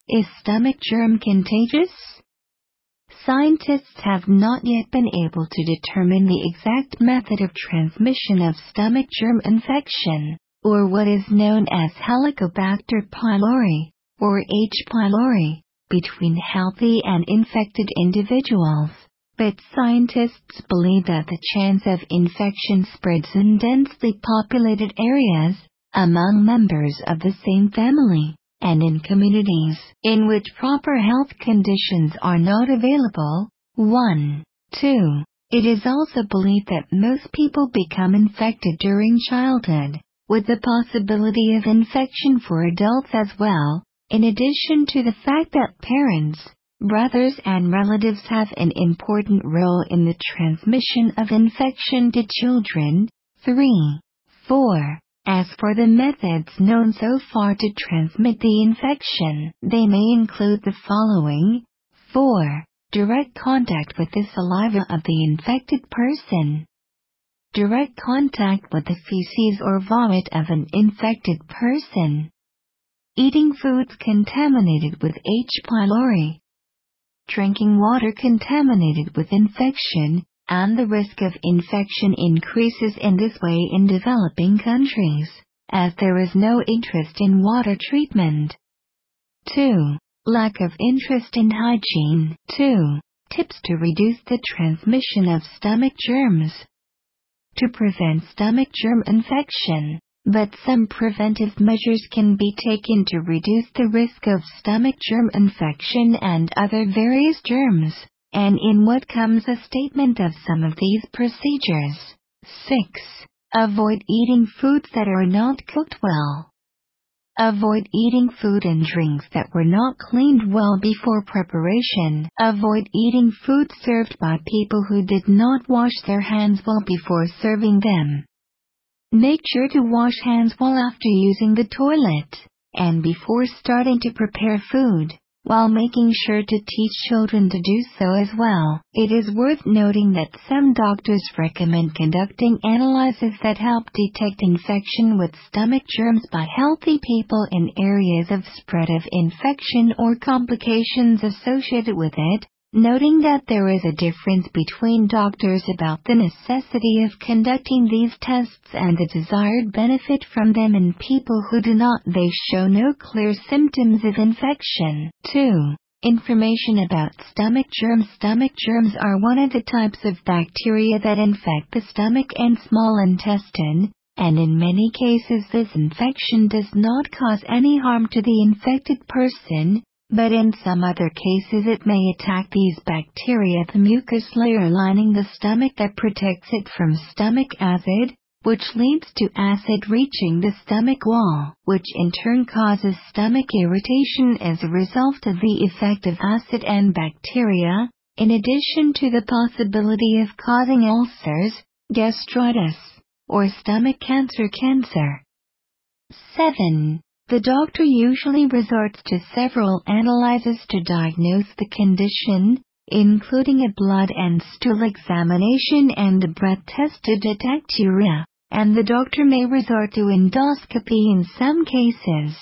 Is stomach germ contagious? Scientists have not yet been able to determine the exact method of transmission of stomach germ infection, or what is known as Helicobacter pylori, or H. pylori, between healthy and infected individuals. But scientists believe that the chance of infection spreads in densely populated areas, among members of the same family, and in communities in which proper health conditions are not available. 1. 2. It is also believed that most people become infected during childhood, with the possibility of infection for adults as well, in addition to the fact that parents, brothers and relatives have an important role in the transmission of infection to children. 3. 4. As for the methods known so far to transmit the infection, they may include the following. 4. Direct contact with the saliva of the infected person. Direct contact with the feces or vomit of an infected person. Eating foods contaminated with H. pylori. Drinking water contaminated with infection, and the risk of infection increases in this way in developing countries, as there is no interest in water treatment. 2. Lack of interest in hygiene. 2. Tips to reduce the transmission of stomach germs. To prevent stomach germ infection, but some preventive measures can be taken to reduce the risk of stomach germ infection and other various germs. And in what comes a statement of some of these procedures. 6. Avoid eating foods that are not cooked well. Avoid eating food and drinks that were not cleaned well before preparation. Avoid eating food served by people who did not wash their hands well before serving them. Make sure to wash hands well after using the toilet, and before starting to prepare food, while making sure to teach children to do so as well. It is worth noting that some doctors recommend conducting analyses that help detect infection with stomach germs by healthy people in areas of spread of infection or complications associated with it, noting that there is a difference between doctors about the necessity of conducting these tests and the desired benefit from them in people who do not. They show no clear symptoms of infection. 2. Information about stomach germs. Stomach germs are one of the types of bacteria that infect the stomach and small intestine, and in many cases this infection does not cause any harm to the infected person, but in some other cases it may attack these bacteria, the mucus layer lining the stomach that protects it from stomach acid, which leads to acid reaching the stomach wall, which in turn causes stomach irritation as a result of the effect of acid and bacteria, in addition to the possibility of causing ulcers, gastritis, or stomach cancer. 7. The doctor usually resorts to several analyses to diagnose the condition, including a blood and stool examination and a breath test to detect urea, and the doctor may resort to endoscopy in some cases.